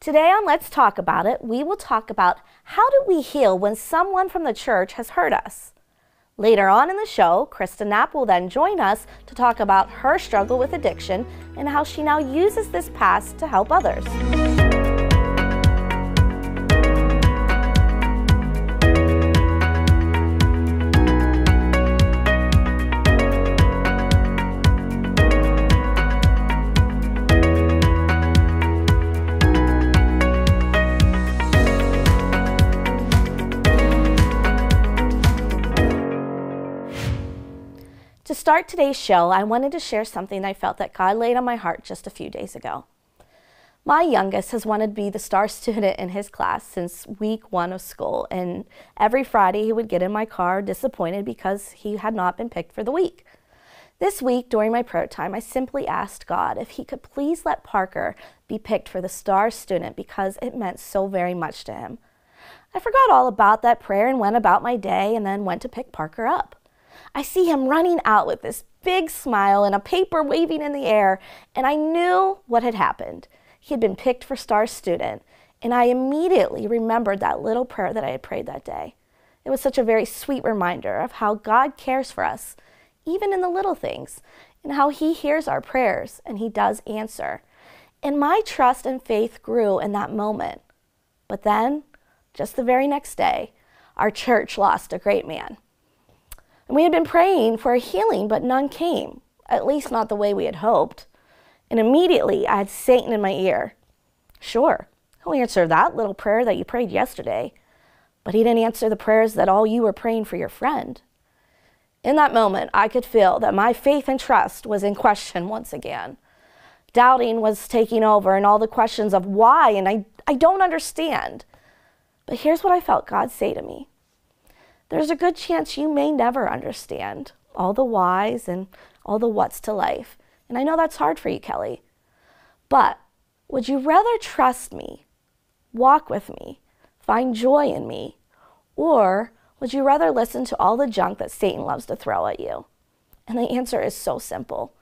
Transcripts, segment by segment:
Today on Let's Talk About It, we will talk about how do we heal when someone from the church has hurt us. Later on in the show, Krista Knapp will then join us to talk about her struggle with addiction and how she now uses this past to help others. To start today's show, I wanted to share something I felt that God laid on my heart just a few days ago. My youngest has wanted to be the star student in his class since week 1 of school, and every Friday he would get in my car disappointed because he had not been picked for the week. This week, during my prayer time, I simply asked God if he could please let Parker be picked for the star student because it meant so very much to him. I forgot all about that prayer and went about my day and then went to pick Parker up. I see him running out with this big smile and a paper waving in the air, and I knew what had happened. He had been picked for star student, and I immediately remembered that little prayer that I had prayed that day. It was such a very sweet reminder of how God cares for us, even in the little things, and how he hears our prayers, and he does answer. And my trust and faith grew in that moment. But then, just the very next day, our church lost a great man. And we had been praying for a healing, but none came, at least not the way we had hoped. And immediately I had Satan in my ear. Sure, he'll answer that little prayer that you prayed yesterday, but he didn't answer the prayers that all you were praying for your friend. In that moment, I could feel that my faith and trust was in question once again. Doubting was taking over and all the questions of why, and I don't understand. But here's what I felt God say to me. There's a good chance you may never understand all the whys and all the whats to life. And I know that's hard for you, Kelly. But would you rather trust me, walk with me, find joy in me, or would you rather listen to all the junk that Satan loves to throw at you? And the answer is so simple.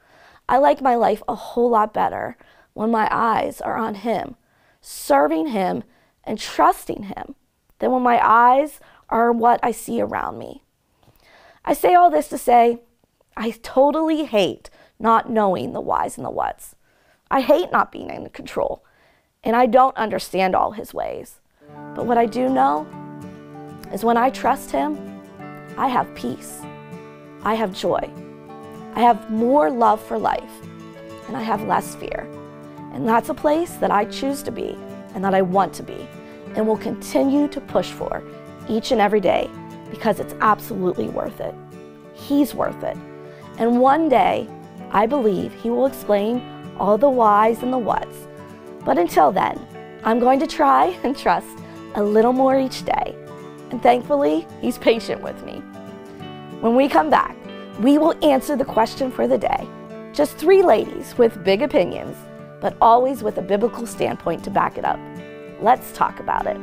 I like my life a whole lot better when my eyes are on him, serving him and trusting him, than when my eyes are what I see around me. I say all this to say, I totally hate not knowing the whys and the whats. I hate not being in control, and I don't understand all his ways. But what I do know is when I trust him, I have peace, I have joy, I have more love for life, and I have less fear. And that's a place that I choose to be and that I want to be and will continue to push for each and every day because it's absolutely worth it. He's worth it. And one day, I believe he will explain all the whys and the whats. But until then, I'm going to try and trust a little more each day. And thankfully, he's patient with me. When we come back, we will answer the question for the day. Just 3 ladies with big opinions, but always with a biblical standpoint to back it up. Let's talk about it.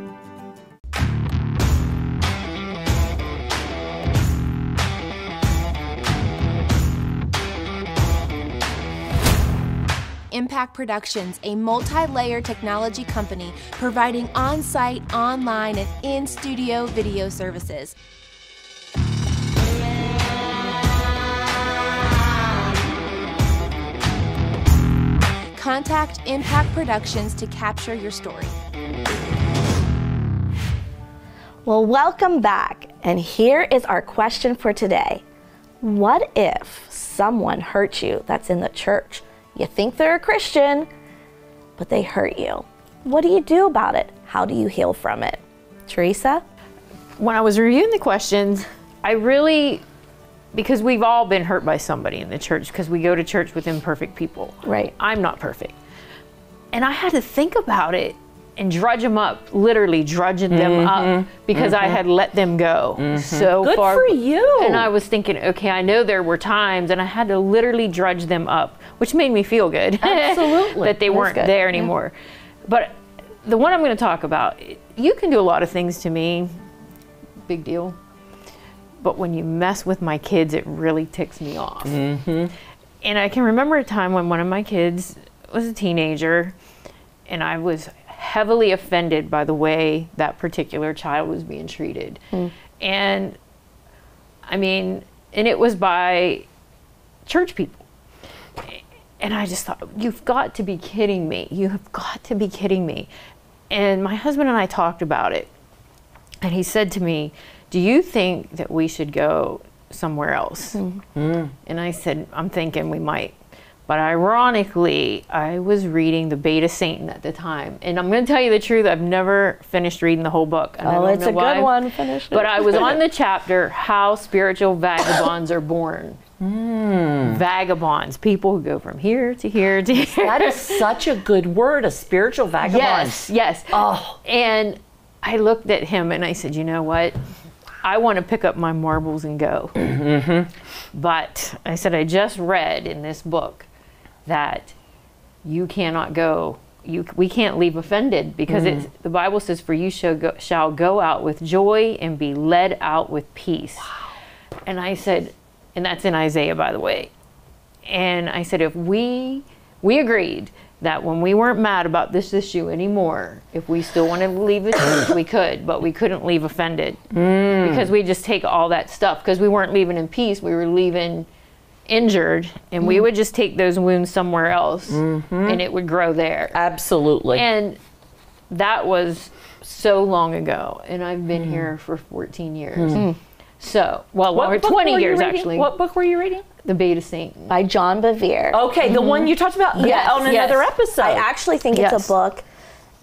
Impact Productions, a multi-layer technology company providing on-site, online, and in-studio video services. Contact Impact Productions to capture your story. Well, welcome back. And here is our question for today. What if someone hurt you that's in the church? You think they're a Christian, but they hurt you. What do you do about it? How do you heal from it? Teresa? When I was reviewing the questions, because we've all been hurt by somebody in the church because we go to church with imperfect people. Right. I'm not perfect. And I had to think about it and drudge them up, literally drudging them up because I had let them go so Good far. for you. And I was thinking, okay, I know there were times and I had to literally drudge them up, which made me feel good. Absolutely. that they weren't there anymore. But the one I'm going to talk about, you can do a lot of things to me, big deal. But when you mess with my kids, it really ticks me off. And I can remember a time when one of my kids was a teenager and I was heavily offended by the way that particular child was being treated. And I mean, and it was by church people. And I just thought, you've got to be kidding me. You have got to be kidding me. And my husband and I talked about it. And he said to me, do you think that we should go somewhere else? And I said, I'm thinking we might. But ironically, I was reading The Beta Satan at the time. And I'm going to tell you the truth, I've never finished reading the whole book. And it's a good one. Finish it. But I was on the chapter, How Spiritual Vagabonds Are Born. Vagabonds, people who go from here to here to here. That is such a good word, a spiritual vagabond. Yes, yes. Oh. And I looked at him and I said, you know what? I want to pick up my marbles and go. But I said, I just read in this book that you cannot go. We can't leave offended, because the Bible says, for you shall go out with joy and be led out with peace. Wow. And I said, and that's in Isaiah, by the way. And I said, if we agreed that when we weren't mad about this issue anymore, if we still wanted to leave the church, we could, but we couldn't leave offended. Because we just take all that stuff, because we weren't leaving in peace, we were leaving injured, and we would just take those wounds somewhere else, and it would grow there. Absolutely. And that was so long ago, and I've been here for 14 years. So, well, 20 years actually. What book were you reading? The Beta Satan. By John Bevere. Okay, the one you talked about on another episode. I actually think it's a book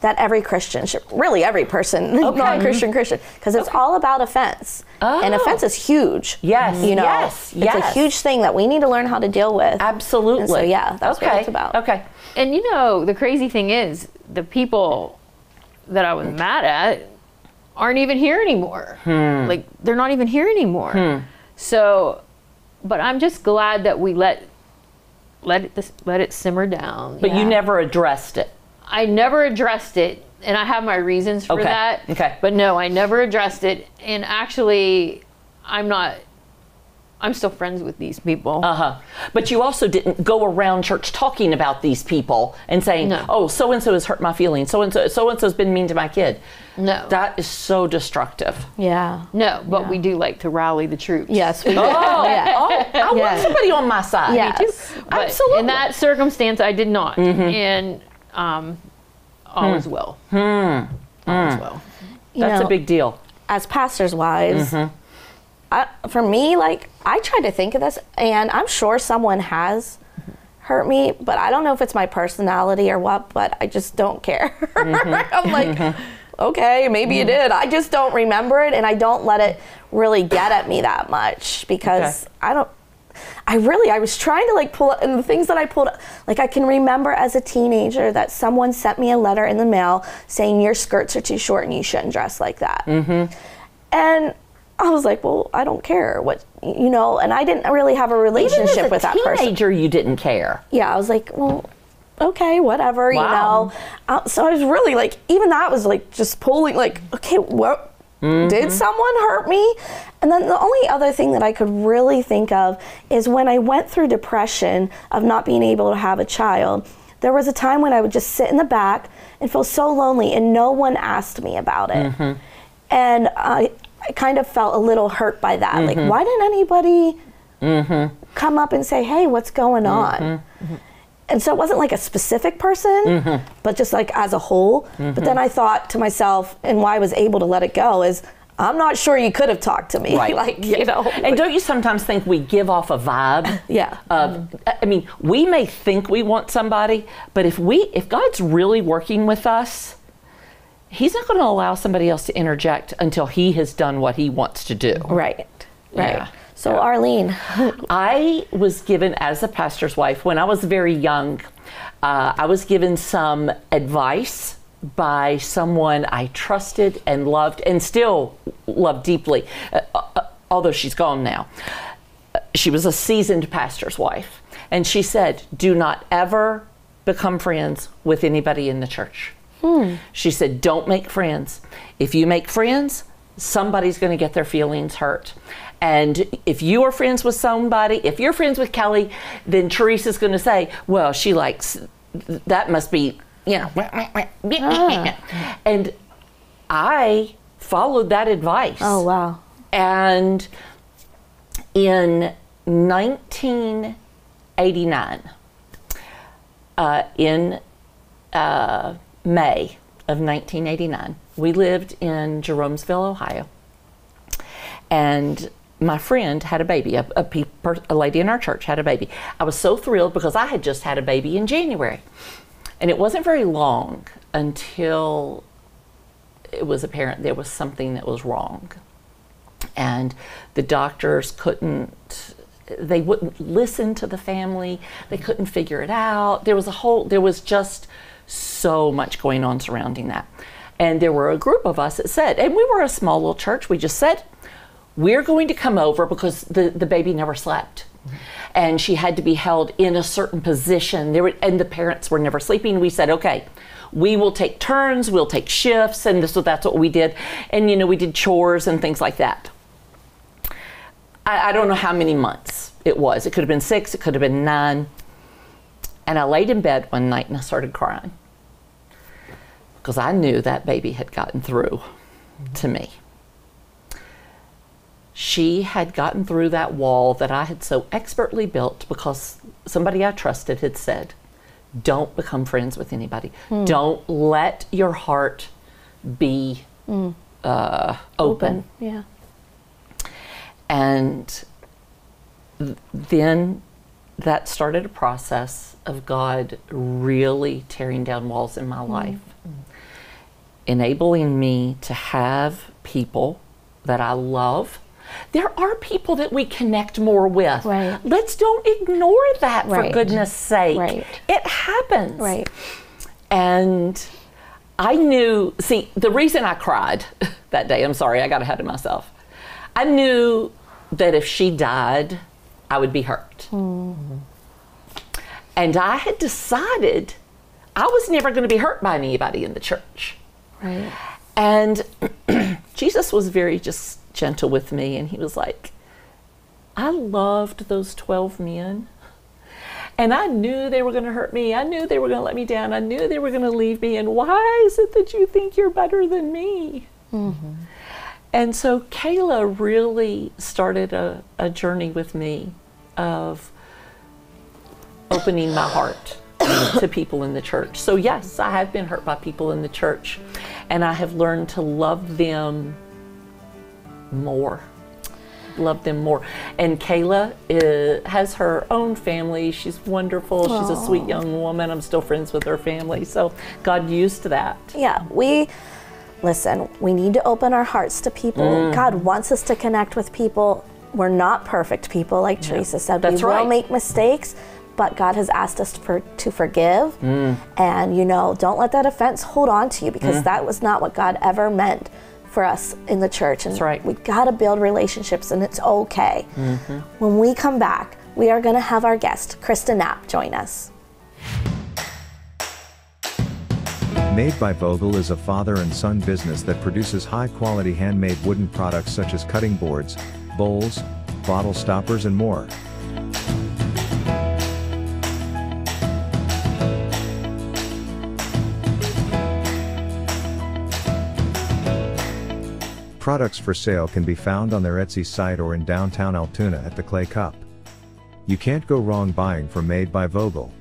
that every Christian should, really every person, non-Christian Christian, because it's all about offense. And offense is huge. Yes, you know, yes, it's a huge thing that we need to learn how to deal with. Absolutely. And so yeah, that's what it's about. Okay. And you know, the crazy thing is, the people that I was mad at aren't even here anymore. Like, they're not even here anymore. So, but I'm just glad that we let it simmer down. But you never addressed it. I never addressed it, and I have my reasons for that. Okay. But no, I never addressed it. And actually, I'm still friends with these people. But you also didn't go around church talking about these people and saying, oh, so-and-so has hurt my feelings. So-and-so's been mean to my kid. No. That is so destructive. Yeah. No, but we do like to rally the troops. Yes, we do. I want somebody on my side. Yes. Me too. But absolutely. in that circumstance, I did not. And all is well. All is well. That's a big deal. As pastors' wives, for me, like, I try to think of this, and I'm sure someone has hurt me, but I don't know if it's my personality or what, but I just don't care. I'm like, okay, maybe you did. I just don't remember it, and I don't let it really get at me that much, because I was trying to, like, pull up, and the things that I pulled up, like, I can remember as a teenager that someone sent me a letter in the mail saying your skirts are too short and you shouldn't dress like that. And I was like, well, I don't care what, you know, and I didn't really have a relationship with that person. Even as a teenager, you didn't care. Yeah, I was like, well, okay, whatever, you know. So I was really, like, even that was, like, just pulling, like, okay, what? Did someone hurt me? And then the only other thing that I could really think of is when I went through depression of not being able to have a child, there was a time when I would just sit in the back and feel so lonely, and no one asked me about it. And I kind of felt a little hurt by that. Like, why didn't anybody come up and say, hey, what's going on? And so it wasn't like a specific person, but just like as a whole. But then I thought to myself, and why I was able to let it go is, I'm not sure you could have talked to me. Right. Like, you know. And don't you sometimes think we give off a vibe? I mean, we may think we want somebody, but if God's really working with us, He's not going to allow somebody else to interject until He has done what He wants to do. Right. Yeah. So Arlene. I was given, as a pastor's wife, when I was very young, I was given some advice by someone I trusted and loved, and still love deeply, although she's gone now. She was a seasoned pastor's wife, and she said, do not ever become friends with anybody in the church. She said, don't make friends. If you make friends, somebody's going to get their feelings hurt. And if you are friends with somebody, if you're friends with Kelly, then Teresa's going to say, well, she likes, that must be you know, and I followed that advice. Oh, wow. And in 1989, in May of 1989, we lived in Jeromesville, Ohio. And my friend had a baby, a lady in our church had a baby. I was so thrilled because I had just had a baby in January. And it wasn't very long until it was apparent there was something that was wrong. And the doctors they wouldn't listen to the family. They couldn't figure it out. There was just so much going on surrounding that. And there were a group of us that said, and we were a small little church, we just said, we're going to come over because the baby never slept. And she had to be held in a certain position. And the parents were never sleeping. We said, okay, we will take turns, we'll take shifts, and so that's what we did. And we did chores and things like that. I don't know how many months it was. It could have been 6, it could have been 9. And I laid in bed one night and I started crying because I knew that baby had gotten through to me. She had gotten through that wall that I had so expertly built because somebody I trusted had said, don't become friends with anybody. Don't let your heart be open. Yeah. And then that started a process of God really tearing down walls in my life, enabling me to have people that I love. There are people that we connect more with. Right. Let's don't ignore that, for goodness sake. Right. It happens. Right. And I knew, see, the reason I cried that day, I'm sorry, I got ahead of myself. I knew that if she died, I would be hurt. And I had decided I was never going to be hurt by anybody in the church. Right. And Jesus was very just gentle with me, and he was like, I loved those 12 men, and I knew they were going to hurt me. I knew they were going to let me down. I knew they were going to leave me, and why is it that you think you're better than me? And so Kayla really started a journey with me of opening my heart to people in the church. So yes, I have been hurt by people in the church, and I have learned to love them more. And Kayla has her own family. She's wonderful. She's a sweet young woman. I'm still friends with her family. So God used that. Yeah, listen, we need to open our hearts to people. God wants us to connect with people. We're not perfect people, like Teresa said. That's we right. will make mistakes, but God has asked us to forgive. And, don't let that offense hold on to you, because that was not what God ever meant for us in the church. And That's right. we got to build relationships, and it's okay. When we come back, we are going to have our guest, Krista Knapp, join us. Made by Vogel is a father and son business that produces high-quality handmade wooden products such as cutting boards, bowls, bottle stoppers, and more. Products for sale can be found on their Etsy site or in downtown Altoona at the Clay Cup. You can't go wrong buying from Made by Vogel.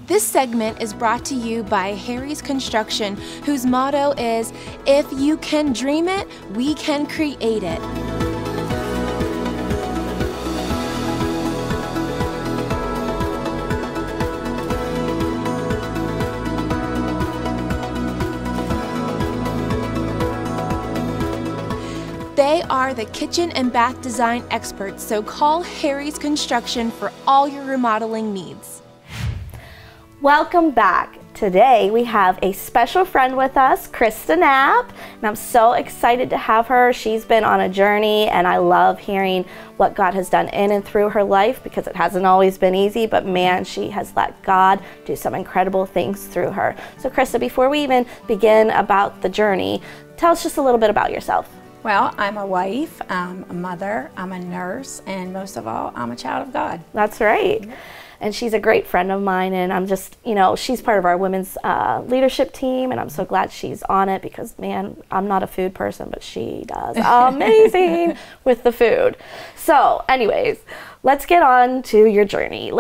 This segment is brought to you by Harry's Construction, whose motto is, if you can dream it, we can create it. They are the kitchen and bath design experts, so call Harry's Construction for all your remodeling needs. Welcome back. Today we have a special friend with us, Krista Knapp, and I'm so excited to have her. She's been on a journey, and I love hearing what God has done in and through her life, because it hasn't always been easy, but man, she has let God do some incredible things through her. So Krista, before we even begin about the journey, tell us just a little bit about yourself. Well, I'm a wife, I'm a mother, I'm a nurse, and most of all, I'm a child of God. That's right. and she's a great friend of mine, and I'm just, you know, she's part of our women's leadership team, and I'm so glad she's on it because, man, I'm not a food person, but she does amazing with the food. So anyways, let's get on to your journey.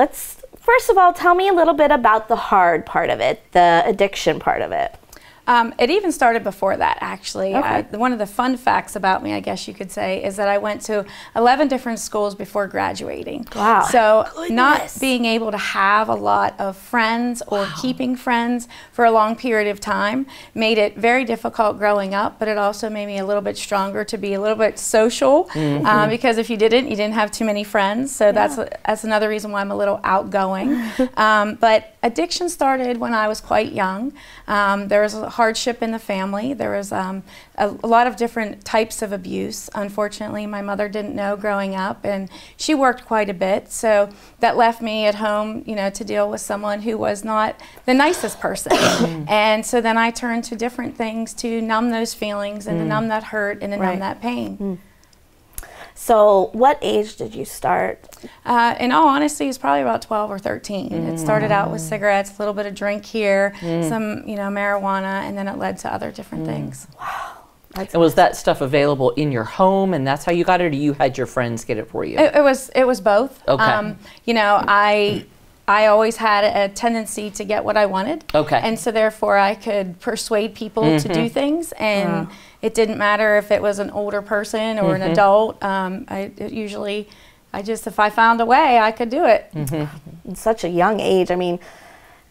First of all, tell me a little bit about the hard part of it, the addiction part of it. It even started before that, actually. Okay. One of the fun facts about me, I guess you could say, is that I went to 11 different schools before graduating. Wow. So Goodness. not being able to have a lot of friends or keeping friends for a long period of time made it very difficult growing up, but it also made me a little bit stronger to be a little bit social, because if you didn't have too many friends. So that's another reason why I'm a little outgoing. But addiction started when I was quite young. There was a hardship in the family. There was a lot of different types of abuse. Unfortunately, my mother didn't know growing up, and she worked quite a bit. So that left me at home, you know, to deal with someone who was not the nicest person. And so then I turned to different things to numb those feelings and to numb that hurt and to numb that pain. So what age did you start? In all honesty, it's probably about 12 or 13. It started out with cigarettes, a little bit of drink here, some, you know, marijuana, and then it led to other different things. Wow. And was that stuff available in your home, and that's how you got it, or you had your friends get it for you? It was both. Okay. You know, I always had a tendency to get what I wanted. Okay. And so therefore I could persuade people to do things, and it didn't matter if it was an older person or an adult. If I found a way, I could do it. In such a young age, I mean,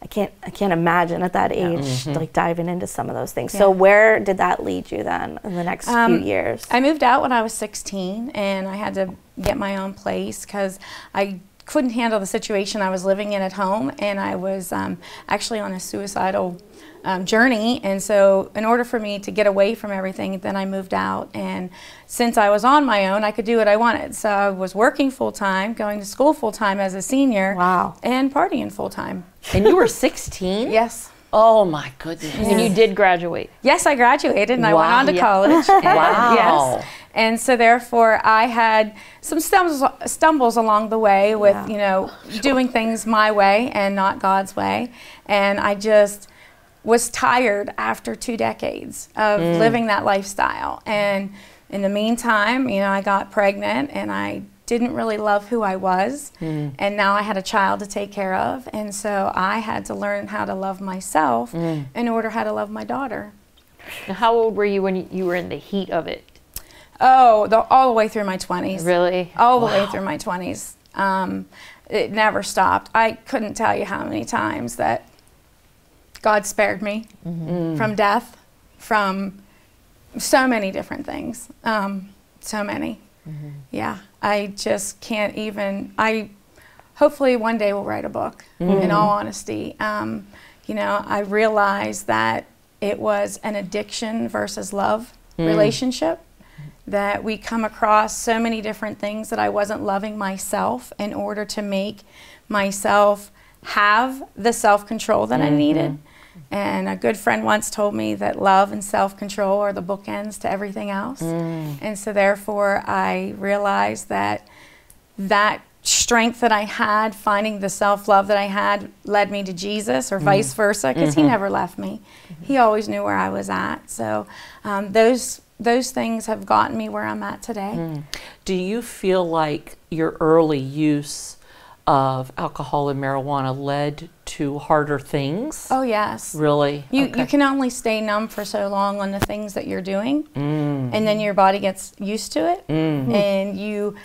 I can't imagine at that age like diving into some of those things. So where did that lead you then in the next few years? I moved out when I was 16, and I had to get my own place because I couldn't handle the situation I was living in at home, and I was actually on a suicidal journey. And so in order for me to get away from everything, then I moved out. And since I was on my own, I could do what I wanted. So I was working full-time, going to school full-time as a senior, and partying full-time. And you were 16? Yes. Oh my goodness. And you did graduate. Yes, I graduated, and I went on to college. And, yes. And so therefore I had some stumbles along the way with, you know, doing things my way and not God's way. And I just was tired after 2 decades of living that lifestyle. And in the meantime, you know, I got pregnant, and I didn't really love who I was, and now I had a child to take care of, and so I had to learn how to love myself in order how to love my daughter. Now, how old were you when you were in the heat of it? Oh, all the way through my 20s. Really? All the way through my 20s. It never stopped. I couldn't tell you how many times that God spared me from death, from so many different things, so many. Yeah, I just can't even. Hopefully one day we'll write a book, in all honesty. You know, I realized that it was an addiction versus love relationship, that we come across so many different things that I wasn't loving myself in order to make myself have the self-control that I needed. And a good friend once told me that love and self-control are the bookends to everything else. And so therefore I realized that that strength that I had, finding the self-love that I had, led me to Jesus, or vice versa, because he never left me. He always knew where I was at. So those things have gotten me where I'm at today. Do you feel like your early use of alcohol and marijuana led to harder things? Oh yes. Really? You can only stay numb for so long on the things that you're doing, and then your body gets used to it, and you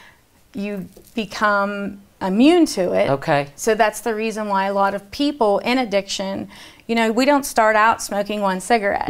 become immune to it. Okay. So that's the reason why a lot of people in addiction, you know, we don't start out smoking one cigarette,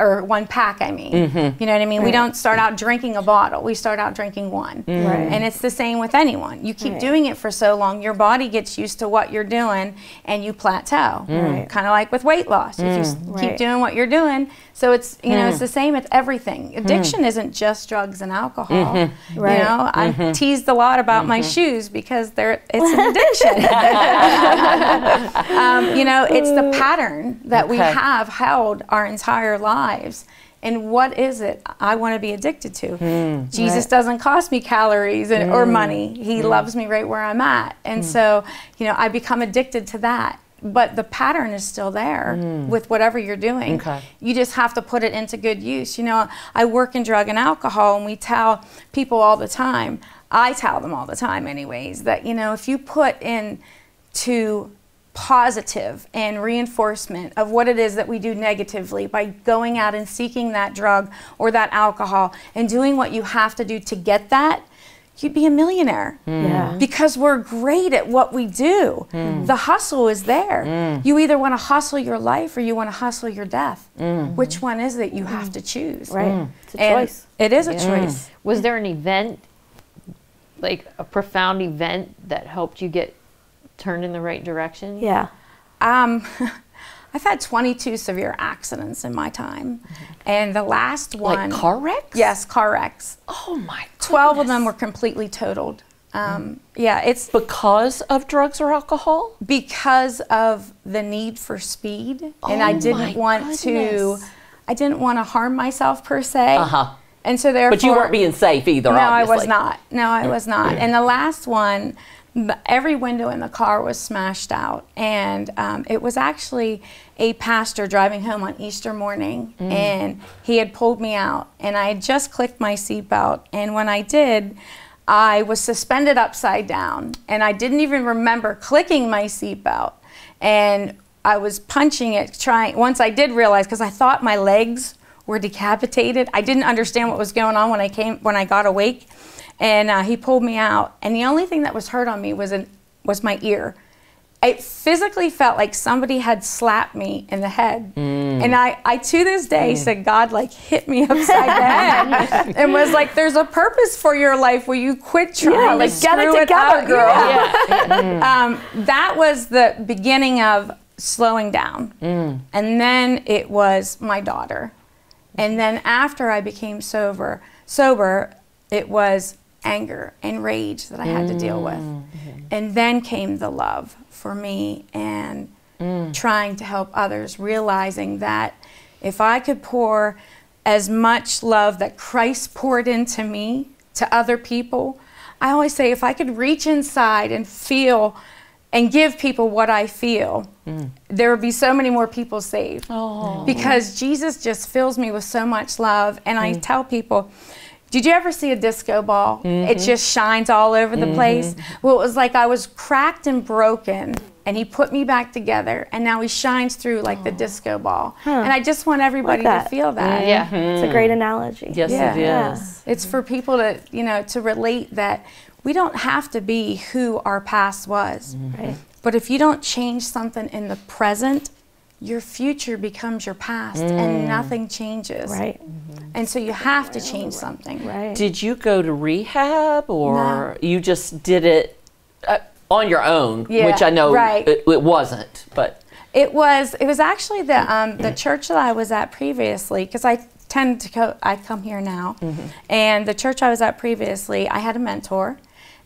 or one pack, I mean. You know what I mean? We don't start out drinking a bottle. We start out drinking one. And it's the same with anyone. You keep doing it for so long, your body gets used to what you're doing, and you plateau. Kind of like with weight loss. If you keep doing what you're doing, so it's, you know, it's the same with everything. Addiction isn't just drugs and alcohol. You know, I teased a lot about my shoes because it's an addiction. You know, it's the pattern that we have held our entire lives, And what is it I want to be addicted to? Jesus doesn't cost me calories or money. He loves me right where I'm at. And so, you know, I become addicted to that. But the pattern is still there with whatever you're doing. Okay. You just have to put it into good use. You know, I work in drug and alcohol, and we tell people all the time, I tell them all the time anyways, that, you know, if you put into positive and reinforcement of what it is that we do negatively by going out and seeking that drug or that alcohol and doing what you have to do to get that, you'd be a millionaire. Yeah. Because we're great at what we do. The hustle is there. You either want to hustle your life or you want to hustle your death. Which one is it you have to choose? Right. It's a And choice. it is a choice. Was there an event, like a profound event, that helped you get turned in the right direction? Yeah. I've had 22 severe accidents in my time. And the last one... Like car wrecks? Yes, car wrecks. Oh my goodness. 12 of them were completely totaled. Yeah, it's Because of drugs or alcohol? because of the need for speed. And I Oh didn't my want to... goodness. I didn't want to harm myself per se. Uh-huh. And so therefore... But you weren't being safe either, No, I obviously. was not. No, I was not. And the last one, every window in the car was smashed out. And it was actually a pastor driving home on Easter morning. And he had pulled me out. And I had just clicked my seatbelt. And when I did, I was suspended upside down. And I didn't even remember clicking my seatbelt. And I was punching it, once I did realize, because I thought my legs were decapitated. I didn't understand what was going on when I got awake. And he pulled me out. And the only thing that was hurt on me was my ear. It physically felt like somebody had slapped me in the head. And I to this day said, God like hit me upside the head and was like, there's a purpose for your life where you quit trying like, to get it screw together, up. girl. Yeah. That was the beginning of slowing down. And then it was my daughter. And then after I became sober, it was anger and rage that I had to deal with. And then came the love for me and trying to help others, realizing that if I could pour as much love that Christ poured into me to other people, I always say if I could reach inside and feel and give people what I feel, there would be so many more people saved. Because Jesus just fills me with so much love. And I tell people, did you ever see a disco ball? It just shines all over the place. Well, it was like I was cracked and broken, and he put me back together, and now he shines through like the disco ball. And I just want everybody to feel that. Yeah. It's a great analogy. Yes, Yeah. it is. It's for people to, to relate that we don't have to be who our past was. Right. But if you don't change something in the present, your future becomes your past and nothing changes. Right. And so you have to change something. Right. Did you go to rehab or No. you just did it on your own, Yeah, which I know right. it wasn't, but... It was actually the church that I was at previously, because I come here now, and the church I was at previously, I had a mentor,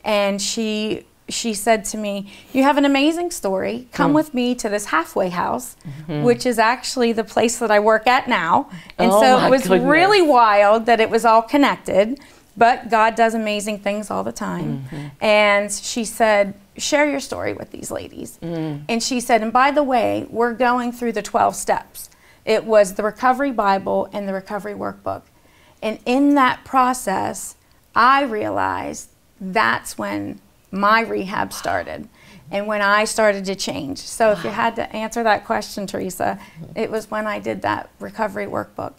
and she said to me, you have an amazing story, come with me to this halfway house, which is actually the place that I work at now. And Oh so my it was goodness. really wild that it was all connected, but God does amazing things all the time. And she said, share your story with these ladies. And she said, and by the way, we're going through the 12 steps. It was the Recovery Bible and the Recovery Workbook. And in that process, I realized that's when my rehab started and when I started to change. So if you had to answer that question, Teresa, it was when I did that Recovery Workbook.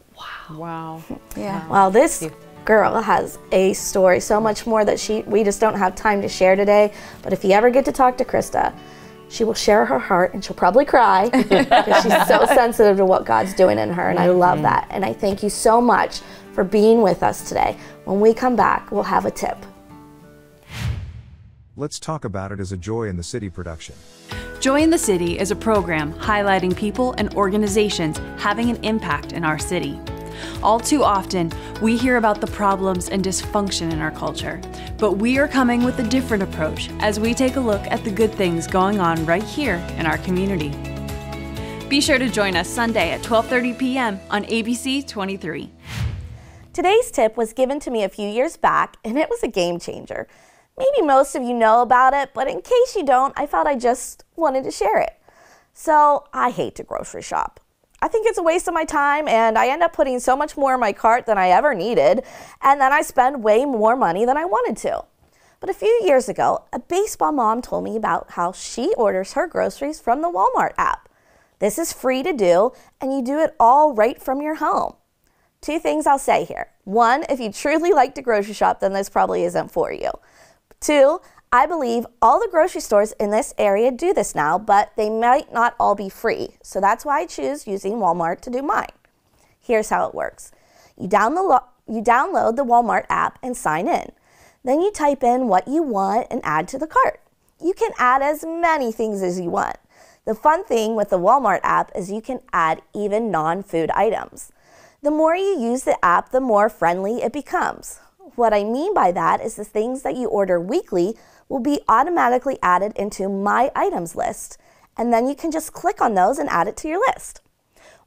Wow. Yeah. Wow, this girl has a story, so much more that we just don't have time to share today. But if you ever get to talk to Krista, she will share her heart, and she'll probably cry because she's so sensitive to what God's doing in her, and I love that. And I thank you so much for being with us today. When we come back, we'll have a tip. Let's Talk About It is a Joy in the City production. Joy in the City is a program highlighting people and organizations having an impact in our city. All too often, we hear about the problems and dysfunction in our culture, but we are coming with a different approach as we take a look at the good things going on right here in our community. Be sure to join us Sunday at 12:30 p.m. on ABC 23. Today's tip was given to me a few years back, and it was a game changer. Maybe most of you know about it, but in case you don't, I felt I just wanted to share it. So I hate to grocery shop. I think it's a waste of my time, and I end up putting so much more in my cart than I ever needed, and then I spend way more money than I wanted to. But a few years ago, a baseball mom told me about how she orders her groceries from the Walmart app. This is free to do, and you do it all right from your home. Two things I'll say here. One, if you truly like to grocery shop, then this probably isn't for you. Two, I believe all the grocery stores in this area do this now, but they might not all be free. So that's why I choose using Walmart to do mine. Here's how it works. You download the Walmart app and sign in. Then you type in what you want and add to the cart. You can add as many things as you want. The fun thing with the Walmart app is you can add even non-food items. The more you use the app, the more friendly it becomes. What I mean by that is the things that you order weekly will be automatically added into My Items list, and then you can just click on those and add it to your list.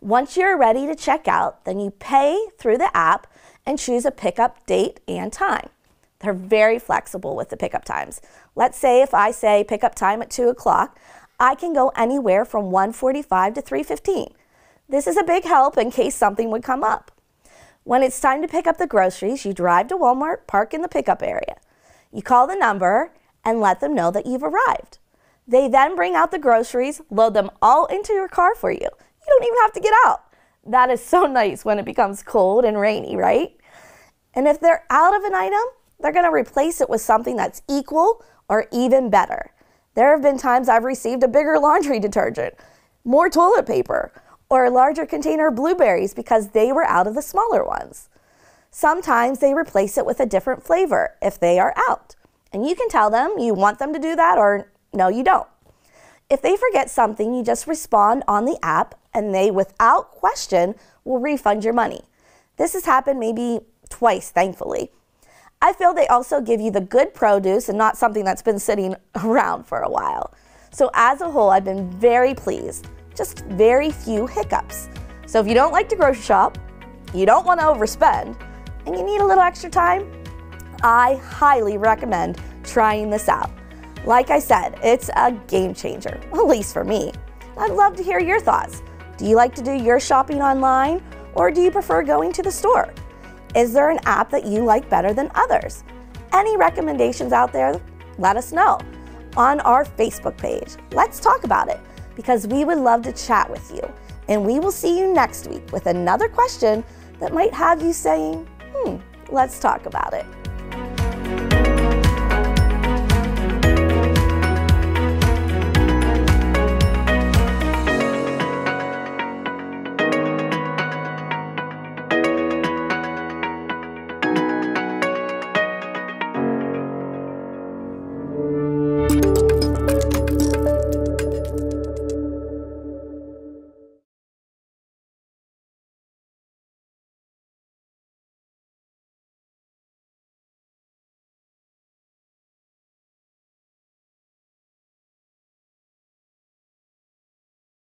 Once you're ready to check out, then you pay through the app and choose a pickup date and time. They're very flexible with the pickup times. Let's say if I say pickup time at 2 o'clock, I can go anywhere from 1:45 to 3:15. This is a big help in case something would come up. When it's time to pick up the groceries, you drive to Walmart, park in the pickup area. You call the number and let them know that you've arrived. They then bring out the groceries, load them all into your car for you. You don't even have to get out. That is so nice when it becomes cold and rainy, right? And if they're out of an item, they're going to replace it with something that's equal or even better. There have been times I've received a bigger laundry detergent, more toilet paper, or a larger container of blueberries because they were out of the smaller ones. Sometimes they replace it with a different flavor if they are out. And you can tell them you want them to do that or no, you don't. If they forget something, you just respond on the app and they, without question, will refund your money. This has happened maybe twice, thankfully. I feel they also give you the good produce and not something that's been sitting around for a while. So as a whole, I've been very pleased. Just very few hiccups. So if you don't like to grocery shop, you don't want to overspend, and you need a little extra time, I highly recommend trying this out. Like I said, it's a game changer, at least for me. I'd love to hear your thoughts. Do you like to do your shopping online, or do you prefer going to the store? Is there an app that you like better than others? Any recommendations out there? Let us know on our Facebook page. Let's talk about it, because we would love to chat with you. And we will see you next week with another question that might have you saying, let's talk about it.